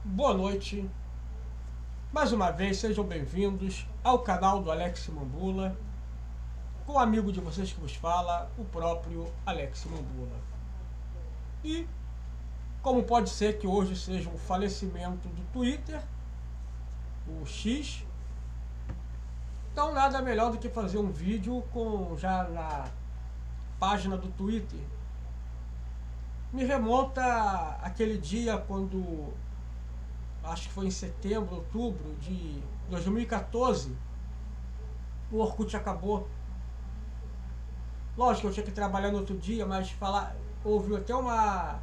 Boa noite, mais uma vez sejam bem-vindos ao canal do Alex Mambula, com o amigo de vocês que vos fala, o próprio Alex Mambula. E como pode ser que hoje seja o falecimento do Twitter, o X, então nada melhor do que fazer um vídeo já na página do Twitter. Me remonta aquele dia quando, acho que foi em setembro, outubro de 2014, o Orkut acabou. Lógico que eu tinha que trabalhar no outro dia, mas houve até uma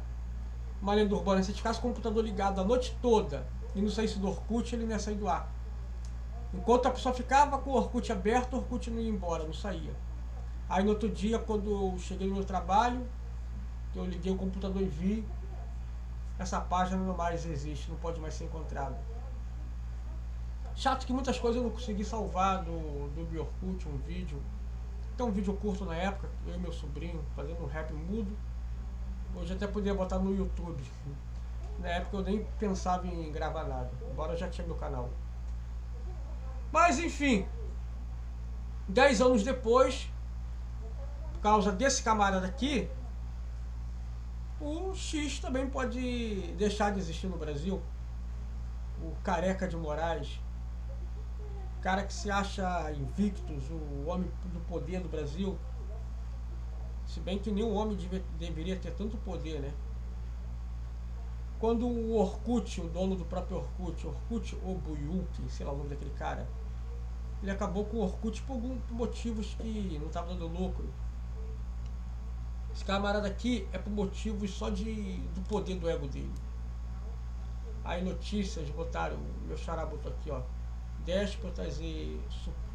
lenda urbana. Se ficasse com o computador ligado a noite toda e não saísse do Orkut, ele não ia sair do ar. Enquanto a pessoa ficava com o Orkut aberto, o Orkut não ia embora, não saía. Aí no outro dia, quando eu cheguei no meu trabalho, eu liguei o computador e vi, essa página não mais existe, não pode mais ser encontrada. Chato que muitas coisas eu não consegui salvar do meu Orkut, um vídeo. Tem um vídeo curto na época, eu e meu sobrinho fazendo um rap mudo. Hoje até poderia botar no YouTube. Na época eu nem pensava em gravar nada, embora eu já tinha meu canal. Mas enfim, 10 anos depois, por causa desse camarada aqui, o X também pode deixar de existir no Brasil. O Careca de Moraes, cara que se acha invictus, o homem do poder do Brasil. Se bem que nenhum homem deveria ter tanto poder, né? Quando o Orkut, o dono do próprio Orkut Obuyuki, sei lá o nome daquele cara, ele acabou com o Orkut por motivos que não estava dando lucro. Esse camarada aqui é por motivos só do poder do ego dele. Aí notícias botaram, meu xará botou aqui, ó, déspotas e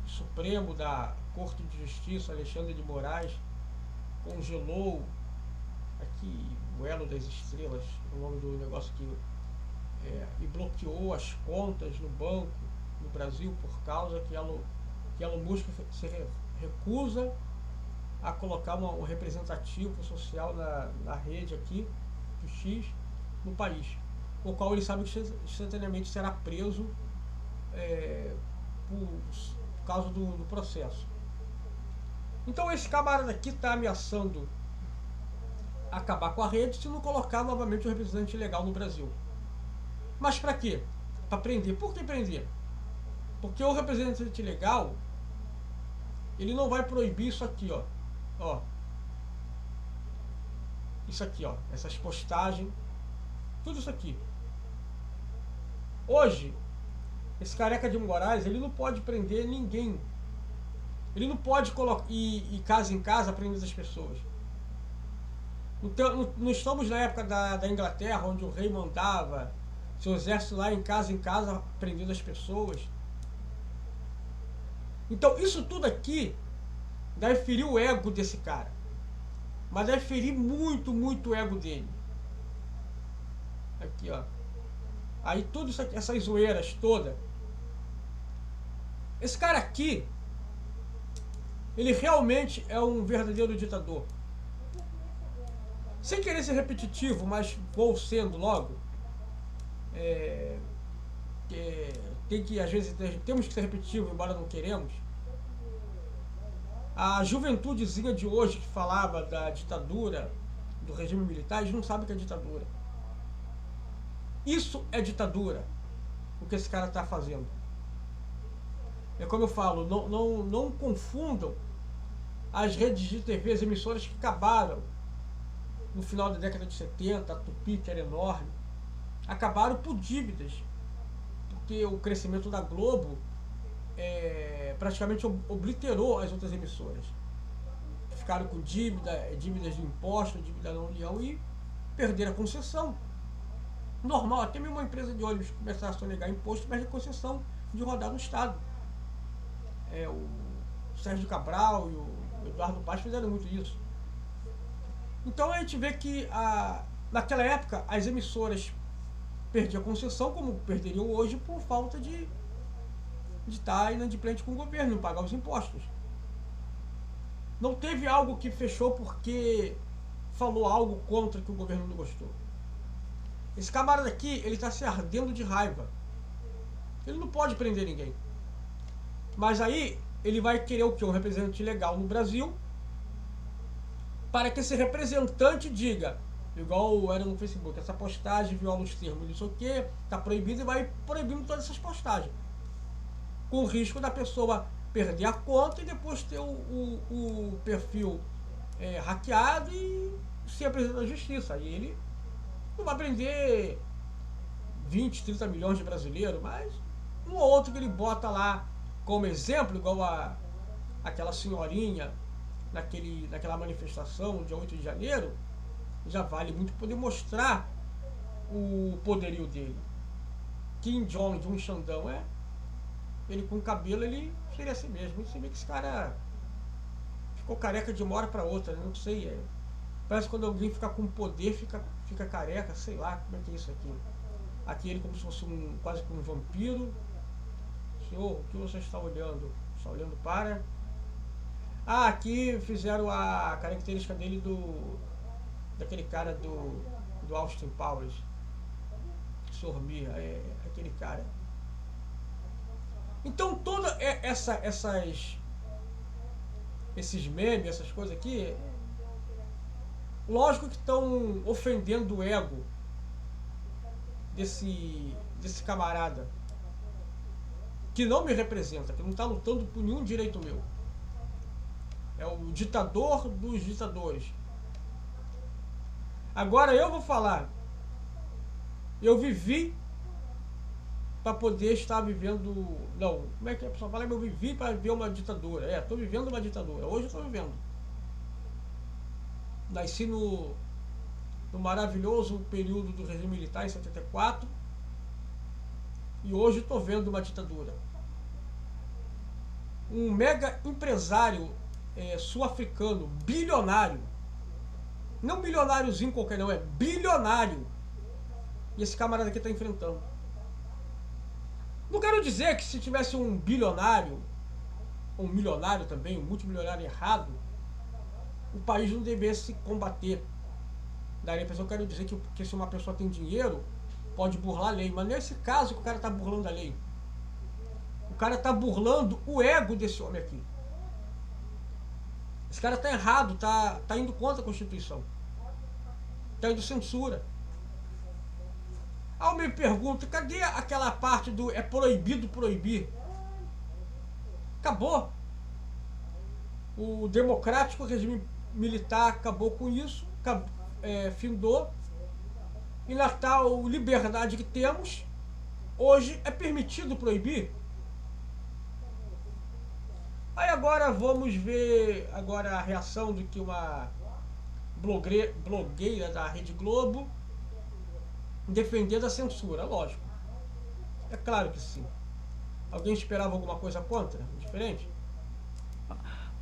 Supremo da Corte de Justiça, Alexandre de Moraes, congelou aqui o elo das estrelas, o nome do negócio aqui, e bloqueou as contas no banco no Brasil por causa que Elon Musk se recusa a colocar um representativo social na rede aqui do X no país, o qual ele sabe que instantaneamente será preso por causa do processo. Então esse camarada aqui está ameaçando acabar com a rede se não colocar novamente o representante legal no Brasil. Mas para quê? Para prender. Por que prender? Porque o representante legal, ele não vai proibir isso aqui, ó. Isso aqui, ó. Essas postagens. Tudo isso aqui. Hoje, esse Careca de Moraes, ele não pode prender ninguém. Ele não pode ir casa em casa prender as pessoas. Então, não estamos na época da Inglaterra, onde o rei mandava seu exército lá em casa prendendo as pessoas. Então isso tudo aqui deve ferir o ego desse cara. Mas deve ferir muito, muito o ego dele. Aqui, ó. Aí tudo isso aqui, essas zoeiras todas. Esse cara aqui, ele realmente é um verdadeiro ditador. Sem querer ser repetitivo, mas vou sendo logo. Às vezes temos que ser repetitivo, embora não queremos. A juventudezinha de hoje que falava da ditadura, do regime militar, eles não sabem o que é ditadura. Isso é ditadura, o que esse cara está fazendo. É como eu falo, não confundam as redes de TV, as emissoras que acabaram no final da década de 70, a Tupi, que era enorme, acabaram por dívidas, porque o crescimento da Globo praticamente obliterou as outras emissoras. Ficaram com dívidas de imposto, dívida na União e perderam a concessão. Normal, até mesmo uma empresa de ônibus começar a sonegar imposto, perde a concessão de rodar no estado. O Sérgio Cabral e o Eduardo Paes fizeram muito isso. Então a gente vê que naquela época as emissoras perdiam a concessão, como perderiam hoje, por falta de estar inadimplente com o governo, não pagar os impostos. Não teve algo que fechou porque falou algo contra que o governo não gostou. Esse camarada aqui, ele tá se ardendo de raiva. Ele não pode prender ninguém. Mas aí, ele vai querer o quê? Um representante legal no Brasil, para que esse representante diga, igual era no Facebook, essa postagem viola os termos, não sei o que, tá proibido, e vai proibindo todas essas postagens. Com o risco da pessoa perder a conta e depois ter o perfil hackeado e ser apresentado à justiça. Aí ele não vai prender 20, 30 milhões de brasileiros, mas um ou outro que ele bota lá como exemplo, igual aquela senhorinha naquela manifestação dia 8 de janeiro, já vale muito poder mostrar o poderio dele. Kim Jong de um Xandão, ele com cabelo, ele seria assim mesmo. Você vê que esse cara ficou careca de uma hora pra outra, né? Não sei, parece que quando alguém fica com poder, fica careca, sei lá como é que é isso aqui. Aqui ele como se fosse quase como um vampiro. Senhor, o que você está olhando? Está olhando para... Ah, aqui fizeram a característica dele daquele cara do Austin Powers. Sormir, aquele cara. Então toda esses memes, essas coisas aqui, lógico que estão ofendendo o ego desse camarada que não me representa, que não está lutando por nenhum direito meu. É o ditador dos ditadores. Agora eu vou falar. Eu vivi para poder estar vivendo... Não, como é que a pessoa fala? Eu vivi para viver uma ditadura. Estou vivendo uma ditadura. Hoje eu estou vivendo. Nasci no maravilhoso período do regime militar, em 74. E hoje estou vendo uma ditadura. Um mega empresário sul-africano, bilionário. Não bilionáriozinho qualquer, não. É bilionário. E esse camarada aqui está enfrentando. Não quero dizer que se tivesse um bilionário, ou um milionário também, um multimilionário errado, o país não devesse combater. Daí a pessoa, eu quero dizer que se uma pessoa tem dinheiro, pode burlar a lei. Mas não é esse caso que o cara está burlando a lei. O cara está burlando o ego desse homem aqui. Esse cara está errado, tá indo contra a Constituição. Está indo censura. Aí eu me pergunto, cadê aquela parte do é proibido proibir? Acabou. O democrático regime militar acabou com isso, findou. E na tal liberdade que temos, hoje é permitido proibir. Aí agora vamos ver agora a reação do que uma blogueira da Rede Globo defender da censura, lógico. É claro que sim. Alguém esperava alguma coisa contra? Diferente?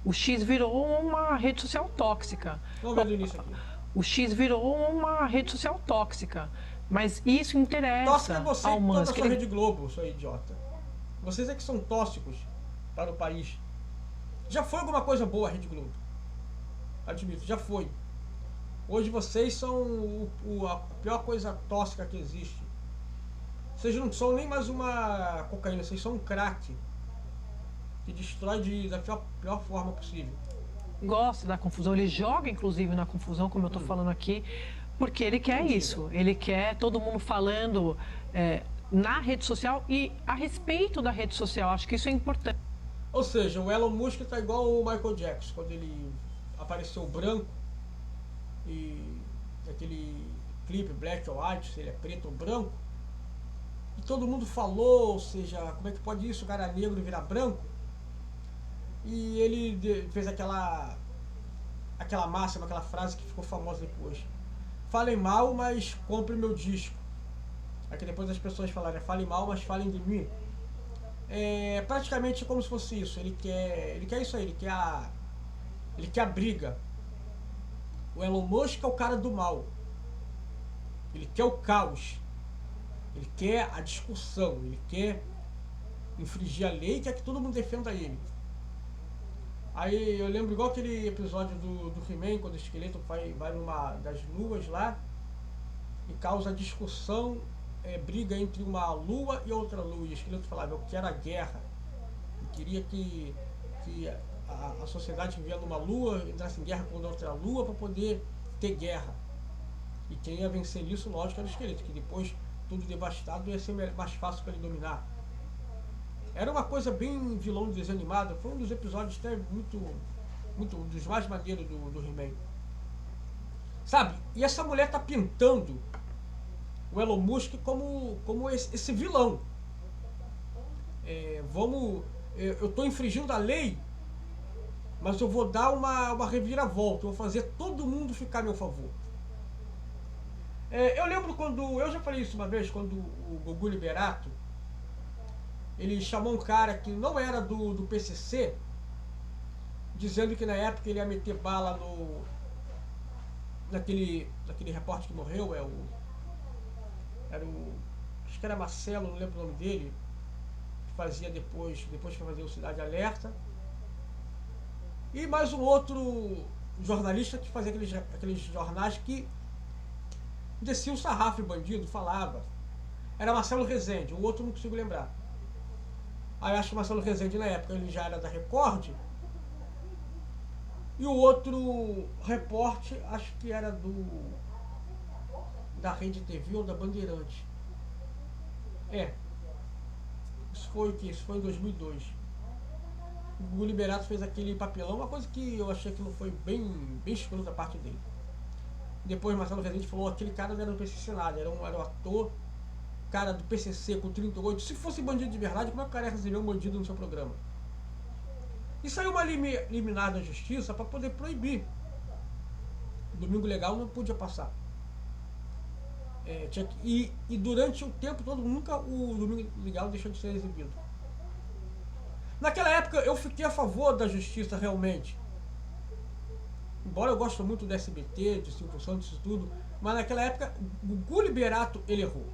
O X virou uma rede social tóxica. Vamos ver do início aqui. O X virou uma rede social tóxica. Mas isso interessa Tóxica é você ao e toda a Musk. sua Rede Globo, seu idiota. Vocês é que são tóxicos para o país. Já foi alguma coisa boa a Rede Globo. Admito, já foi. Hoje vocês são a pior coisa tóxica que existe. Vocês não são nem mais uma cocaína, vocês são um crack. Que destrói da pior forma possível. Gosta da confusão, ele joga inclusive na confusão, como eu estou falando aqui, porque ele quer isso. Ele quer todo mundo falando na rede social e a respeito da rede social. Acho que isso é importante. Ou seja, o Elon Musk tá igual o Michael Jackson, quando ele apareceu branco e aquele clipe Black or White, se ele é preto ou branco, e todo mundo falou, ou seja, como é que pode isso, o cara negro virar branco? E ele fez aquela máxima, aquela frase que ficou famosa depois. Falem mal, mas compre meu disco. Aqui depois as pessoas falaram, falem mal, mas falem de mim. É praticamente como se fosse isso. Ele quer isso aí, ele quer a briga. O Elon Musk é o cara do mal. Ele quer o caos. Ele quer a discussão. Ele quer infringir a lei e quer que todo mundo defenda ele. Aí eu lembro igual aquele episódio do He-Man, quando o esqueleto vai numa das luas lá e causa discussão, briga entre uma lua e outra lua. E o esqueleto falava, eu quero a guerra. Eu queria que a sociedade vivia numa lua, entrasse em guerra com outra lua para poder ter guerra. E quem ia vencer nisso, lógico, era o esqueleto, que depois, tudo devastado, ia ser mais fácil para ele dominar. Era uma coisa bem vilão do desenho animado, foi um dos episódios até muito dos mais maneiros do He-Man. Sabe? E essa mulher tá pintando o Elon Musk como esse vilão. Eu tô infringindo a lei, mas eu vou dar uma reviravolta, eu vou fazer todo mundo ficar a meu favor. Eu lembro quando, eu já falei isso uma vez, quando o Gugu Liberato, ele chamou um cara que não era do PCC, dizendo que na época ele ia meter bala naquele repórter que morreu, acho que era Marcelo, não lembro o nome dele, que fazia depois que fazia o Cidade Alerta, e mais um outro jornalista que fazia aqueles jornais que descia o sarrafo bandido, falava. Era Marcelo Rezende, o outro não consigo lembrar. Aí eu acho que o Marcelo Rezende na época ele já era da Record, e o outro repórter acho que era da Rede TV ou da Bandeirante. Isso foi o quê? Isso foi em 2002. O Gugu Liberato fez aquele papelão, uma coisa que eu achei que não foi bem escuro da parte dele. Depois Marcelo Rezende falou, aquele cara não era do PCC nada, era um ator, cara do PCC com 38, se fosse bandido de verdade, como é que o cara ia receber um bandido no seu programa? E saiu uma liminar da justiça para poder proibir. Domingo Legal não podia passar. E durante o tempo todo, nunca o Domingo Legal deixou de ser exibido. Naquela época eu fiquei a favor da justiça realmente. Embora eu goste muito do SBT, de Silvio Santos e tudo, mas naquela época o Gugu Liberato ele errou.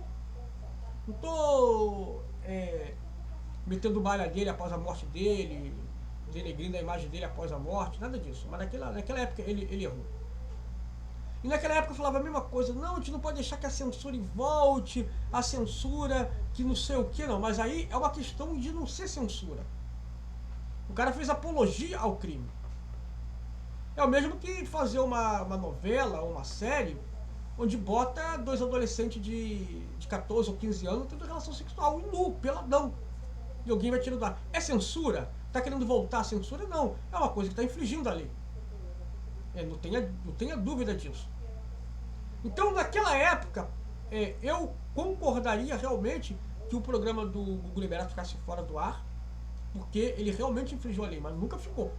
Não tô metendo malha dele após a morte dele, denegrindo a imagem dele após a morte, nada disso. Mas naquela época ele errou. E naquela época eu falava a mesma coisa, não, a gente não pode deixar que a censura volte, a censura que não sei o que, não. Mas aí é uma questão de não ser censura. O cara fez apologia ao crime. É o mesmo que fazer uma novela ou uma série onde bota dois adolescentes de 14 ou 15 anos tendo relação sexual nu, peladão. E alguém vai tirar do ar. É censura? Está querendo voltar à censura? Não. É uma coisa que está infringindo a lei. Não tenha dúvida disso. Então, naquela época, eu concordaria realmente que o programa do Gugu Liberato ficasse fora do ar, porque ele realmente infringiu a lei, mas nunca ficou.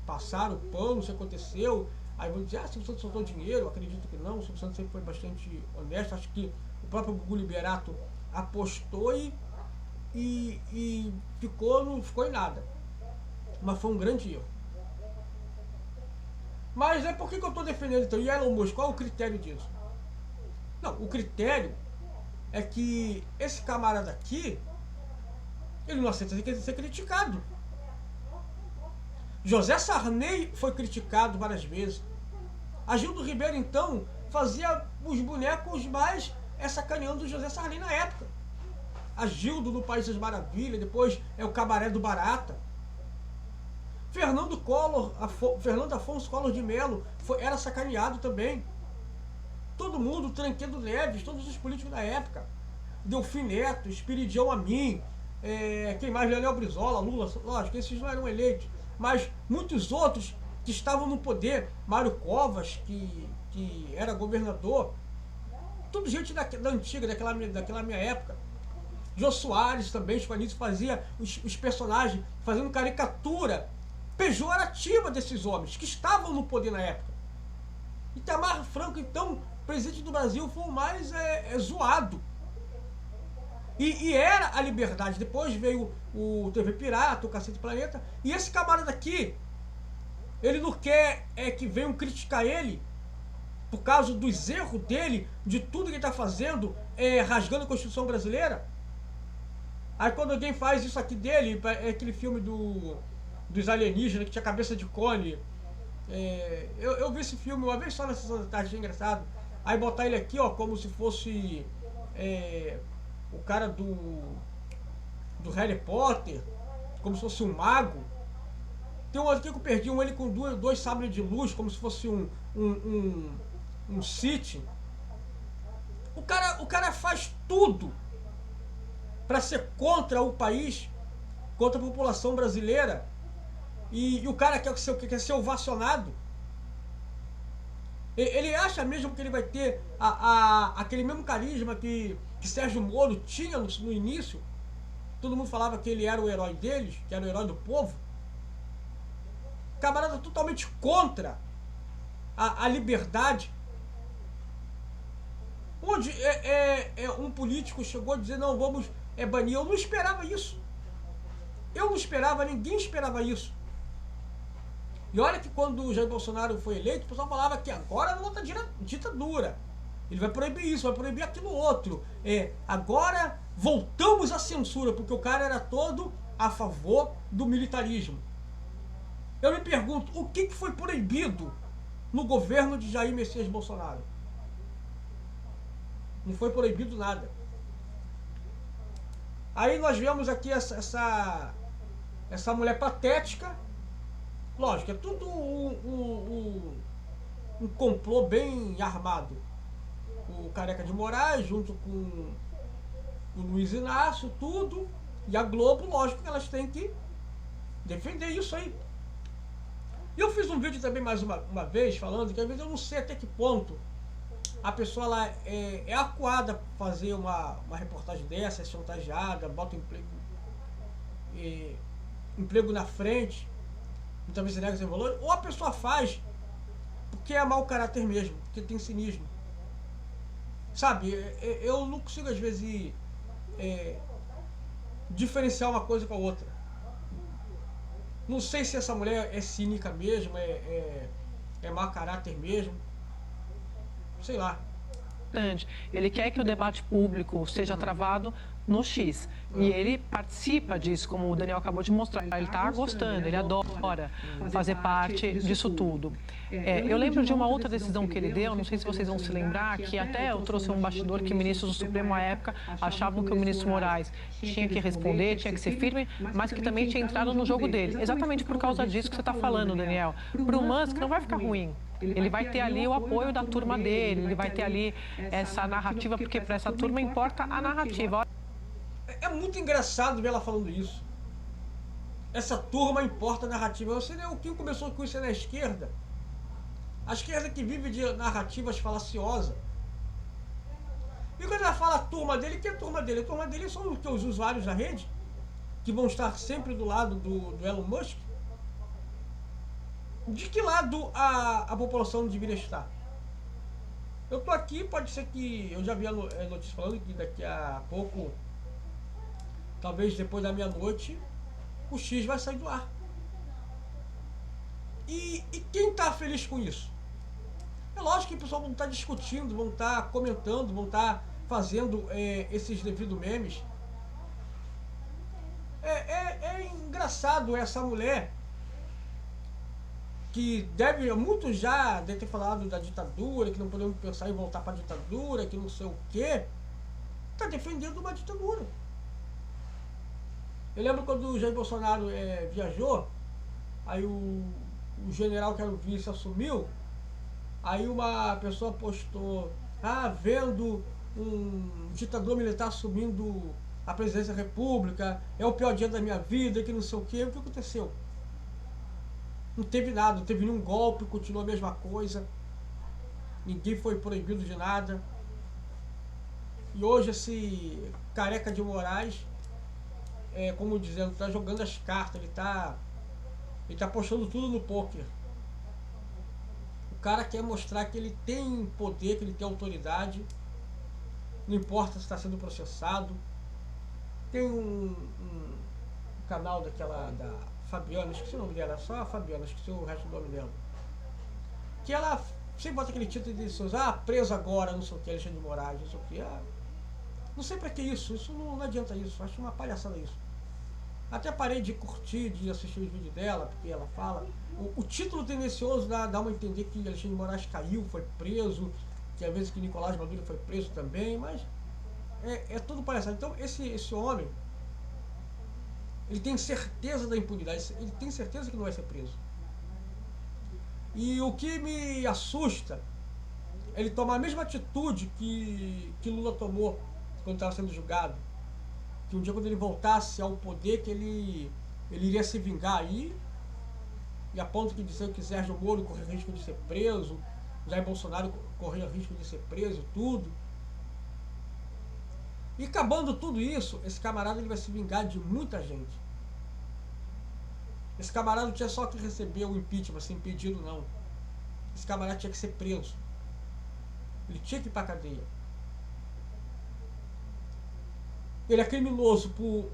Passaram o pano, não sei o que aconteceu. Aí vão dizer, Silvio Santos soltou dinheiro, eu acredito que não. O Silvio Santos sempre foi bastante honesto. Acho que o próprio Gugu Liberato apostou e não ficou em nada. Mas foi um grande erro. Mas por que eu estou defendendo então? E Elon Musk, qual é o critério disso? Não, o critério é que esse camarada aqui, ele não aceita ser criticado. José Sarney foi criticado várias vezes. Agildo Ribeiro, então, fazia os bonecos mais sacaneando o José Sarney na época. Agildo no País das Maravilhas, depois o Cabaré do Barata. Fernando Afonso Collor de Mello era sacaneado também. Todo mundo, Tancredo Neves, todos os políticos da época. Delfim Neto, Espiridião Amin, quem mais? Leonel Brizola, Lula, lógico, esses não eram eleitos. Mas muitos outros que estavam no poder, Mário Covas, que era governador, tudo gente da antiga, daquela minha época. Jô Soares também, Juanito, fazia os personagens, fazendo caricatura pejorativa desses homens que estavam no poder na época. Itamar Franco, então, presidente do Brasil, foi o mais zoado. E era a liberdade. Depois veio o TV Pirata, o Cacete Planeta. E esse camarada aqui, ele não quer que venham criticar ele por causa dos erros dele, de tudo que ele está fazendo, rasgando a Constituição brasileira. Aí quando alguém faz isso aqui dele, aquele filme dos alienígenas que tinha cabeça de cone. Eu vi esse filme uma vez só na sessão da tarde, achei engraçado. Aí botar ele aqui, ó, como se fosse o cara do Harry Potter, como se fosse um mago. Tem um aqui que eu perdi, ele com dois sabres de luz, como se fosse um Sith. O cara faz tudo para ser contra o país, contra a população brasileira. E o cara quer ser ovacionado. Ele acha mesmo que ele vai ter aquele mesmo carisma que Sérgio Moro tinha no início. Todo mundo falava que ele era o herói deles, que era o herói do povo. Camarada totalmente contra a liberdade. Onde um político chegou a dizer, não, vamos banir. Eu não esperava isso. Eu não esperava, ninguém esperava isso. E olha que quando o Jair Bolsonaro foi eleito, o pessoal falava que agora não volta ditadura. Ele vai proibir isso, vai proibir aquilo outro. Agora voltamos à censura, porque o cara era todo a favor do militarismo. Eu me pergunto, o que foi proibido no governo de Jair Messias Bolsonaro? Não foi proibido nada. Aí nós vemos aqui essa mulher patética. Lógico, é tudo um complô bem armado. O Careca de Moraes, junto com o Luiz Inácio, tudo. E a Globo, lógico que elas têm que defender isso aí. E eu fiz um vídeo também mais uma vez, falando que às vezes eu não sei até que ponto a pessoa lá é acuada para fazer uma reportagem dessa, é chantageada, bota emprego na frente, muitas vezes nega sem valor, ou a pessoa faz porque é mau caráter mesmo, porque tem cinismo. Sabe, eu não consigo às vezes diferenciar uma coisa com a outra. Não sei se essa mulher é cínica mesmo, é mau caráter mesmo. Sei lá. Ele quer que o debate público seja travado no X. E ele participa disso, como o Daniel acabou de mostrar. Ele está gostando, ele adora fazer parte disso tudo. Eu lembro de uma outra decisão que ele deu, não sei se vocês vão se lembrar, que até eu trouxe um bastidor que ministros do Supremo à época achavam que o ministro Moraes tinha que responder, tinha que ser firme, mas que também tinha entrado no jogo dele. Exatamente por causa disso que você está falando, Daniel. Para o Musk não vai ficar ruim. Ele vai ter ali o apoio da turma dele, ele vai ter ali essa narrativa, porque para essa turma importa a narrativa. É muito engraçado ver ela falando isso. Essa turma importa a narrativa. Você vê o que começou com isso na esquerda. A esquerda que vive de narrativas falaciosas. E quando ela fala a turma dele, que é a turma dele? A turma dele são os usuários da rede, que vão estar sempre do lado do Elon Musk. De que lado a população deveria estar? Eu tô aqui, pode ser que... Eu já vi a notícia falando que daqui a pouco, talvez depois da meia-noite, o X vai sair do ar. E quem está feliz com isso? É lógico que o pessoal vão estar discutindo, vão estar comentando, vão estar fazendo esses devidos memes. É engraçado essa mulher que muitos já devem ter falado da ditadura, que não podemos pensar em voltar para a ditadura, que não sei o quê, está defendendo uma ditadura. Eu lembro quando o Jair Bolsonaro viajou, aí o general que era o vice assumiu, aí uma pessoa postou, vendo um ditador militar assumindo a presidência da República, é o pior dia da minha vida, que não sei o quê. O que aconteceu? Não teve nada, não teve nenhum golpe, continuou a mesma coisa. Ninguém foi proibido de nada. E hoje esse Careca de Moraes, como dizendo, está jogando as cartas, ele tá apostando tudo no pôquer. O cara quer mostrar que ele tem poder, que ele tem autoridade. Não importa se está sendo processado. Tem um canal da Fabiana, esqueci o nome dela, só a Fabiana, esqueci o resto do nome dela. Que ela sempre bota aquele título de diz, preso agora, não sei o que, Alexandre de Moraes, não sei o que. Não sei pra que isso não adianta isso, acho uma palhaçada isso. Até parei de curtir, de assistir os vídeos dela, porque ela fala. O título tendencioso dá uma a entender que Alexandre de Moraes caiu, foi preso, que às vezes que Nicolás Maduro foi preso também, mas é tudo palhaçada. Então esse homem, ele tem certeza da impunidade, ele tem certeza que não vai ser preso. E o que me assusta é ele tomar a mesma atitude que Lula tomou quando estava sendo julgado. Que um dia, quando ele voltasse ao poder, que ele iria se vingar. E a ponto de dizer que Sérgio Moro corria risco de ser preso, Jair Bolsonaro corria risco de ser preso, tudo. E acabando tudo isso, esse camarada ele vai se vingar de muita gente. Esse camarada não tinha só que receber o impeachment sem pedido, não. Esse camarada tinha que ser preso. Ele tinha que ir pra cadeia. Ele é criminoso por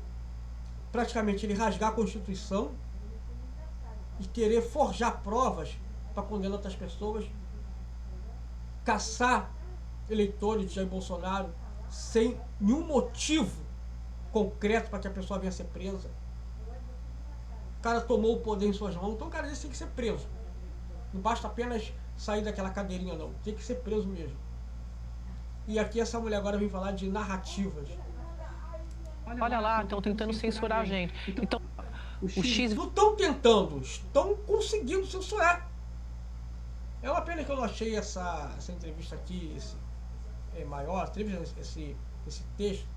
praticamente ele rasgar a Constituição e querer forjar provas para condenar outras pessoas, caçar eleitores de Jair Bolsonaro sem nenhum motivo concreto para que a pessoa venha a ser presa. O cara tomou o poder em suas mãos, então o cara desse tem que ser preso. Não basta apenas sair daquela cadeirinha, não. Tem que ser preso mesmo. E aqui essa mulher agora vem falar de narrativas. Olha lá, estão tentando censurar a gente. Então, o X... Não estão tentando, estão conseguindo censurar. É uma pena que eu não achei essa entrevista aqui maior, esse texto,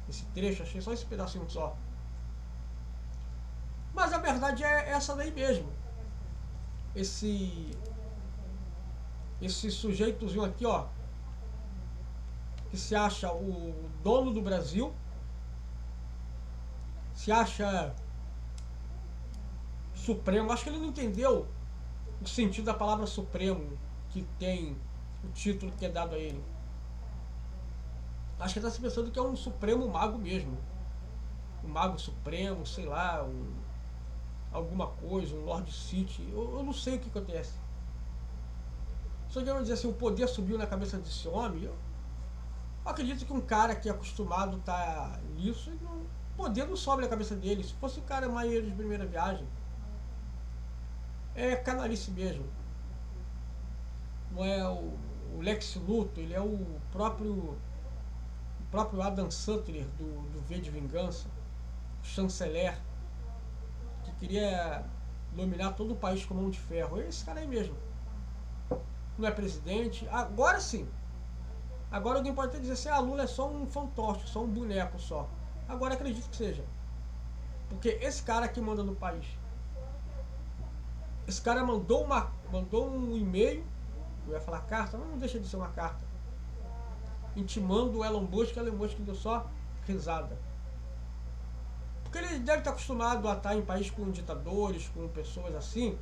esse trecho, achei só esse pedacinho só. Mas a verdade é essa daí mesmo. Esse sujeitozinho aqui, ó, que se acha o dono do Brasil, se acha supremo. Acho que ele não entendeu o sentido da palavra supremo que tem o título que é dado a ele. Acho que ele está se pensando que é um supremo mago mesmo, um mago supremo, sei lá, alguma coisa, um Lord City. Eu não sei o que acontece. Só que eu vou dizer assim, o poder subiu na cabeça desse homem. Eu acredito que um cara que é acostumado a estar nisso, o poder não sobe na cabeça dele. Se fosse um cara maneiro de primeira viagem, é canalice mesmo. Não é o Lex Luthor, ele é o próprio Adam Sandler do V de Vingança, chanceler, que queria dominar todo o país com mão de ferro. É esse cara aí mesmo. Não é presidente. Agora sim. Agora alguém pode até dizer assim, Lula é só um fantoche, só um boneco só. Agora acredito que seja. Porque esse cara que manda no país. Esse cara mandou um e-mail, eu ia falar carta, mas não deixa de ser uma carta, intimando o Elon Musk deu só risada. Porque ele deve estar acostumado a estar em país com ditadores, com pessoas assim,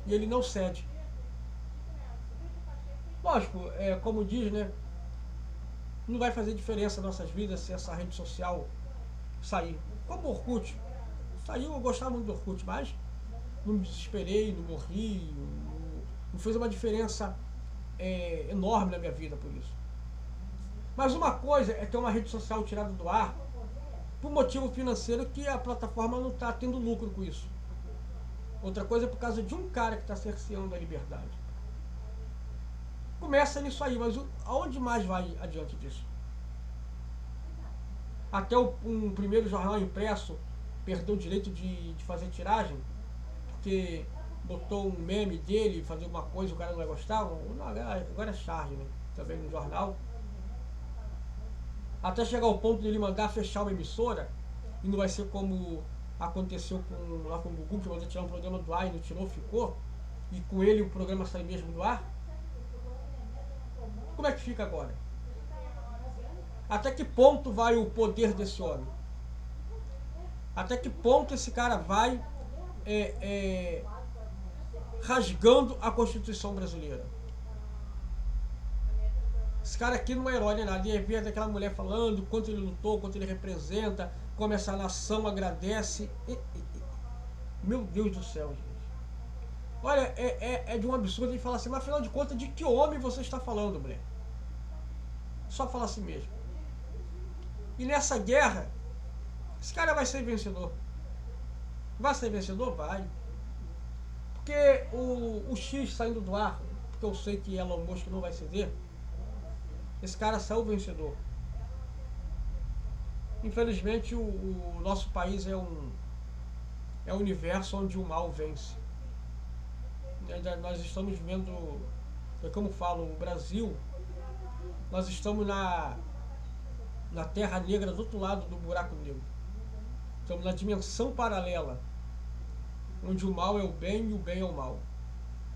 e ele não cede. Lógico, como diz, né? Não vai fazer diferença nas nossas vidas se essa rede social sair. Como o Orkut. Saiu, eu gostava muito do Orkut, mas não me desesperei, não morri, não fez uma diferença enorme na minha vida por isso. Mas uma coisa é ter uma rede social tirada do ar por motivo financeiro, que a plataforma não está tendo lucro com isso. Outra coisa é por causa de um cara que está cerceando a liberdade. Começa nisso aí, mas aonde mais vai adiante disso? Até um primeiro jornal impresso perdeu o direito de fazer tiragem, porque botou um meme dele, fazer alguma coisa, o cara não vai gostar. Não, agora é charge, né? Também no jornal. Até chegar ao ponto de ele mandar fechar uma emissora, e não vai ser como aconteceu lá com o Gugu, que mandou tirar um programa do ar e não tirou, ficou, e com ele o programa sai mesmo do ar. Como é que fica agora? Até que ponto vai o poder desse homem? Até que ponto esse cara vai rasgando a Constituição brasileira? Esse cara aqui não é herói nem nada. E aí vem aquela mulher falando quanto ele lutou, quanto ele representa, como essa nação agradece. Meu Deus do céu, gente. Olha, é de um absurdo a gente falar assim, mas afinal de contas, de que homem você está falando, mulher? Só falar assim mesmo. E nessa guerra, esse cara vai ser vencedor. Vai ser vencedor? Vai. Porque o X saindo do ar, porque eu sei que Elon Musk não vai ceder, Esse cara saiu vencedor. Infelizmente o nosso país é um universo onde o mal vence. Nós estamos vendo, é como falo, o Brasil, nós estamos na terra negra do outro lado do buraco negro. Estamos na dimensão paralela, onde o mal é o bem e o bem é o mal.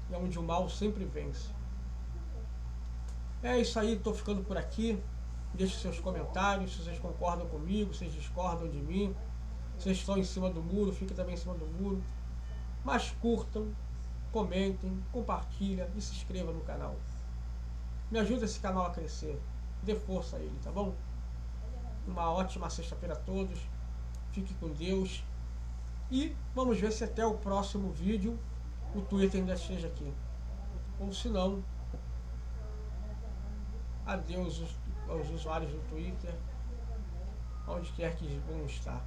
E onde o mal sempre vence. É isso aí, estou ficando por aqui. Deixe seus comentários, se vocês concordam comigo, se vocês discordam de mim. Se vocês estão em cima do muro, fiquem também em cima do muro. Mas curtam, comentem, compartilhem e se inscrevam no canal. Me ajuda esse canal a crescer. Dê força a ele, tá bom? Uma ótima sexta-feira a todos. Fique com Deus. E vamos ver se até o próximo vídeo o Twitter ainda esteja aqui. Ou se não, adeus aos usuários do Twitter, onde quer que vão estar.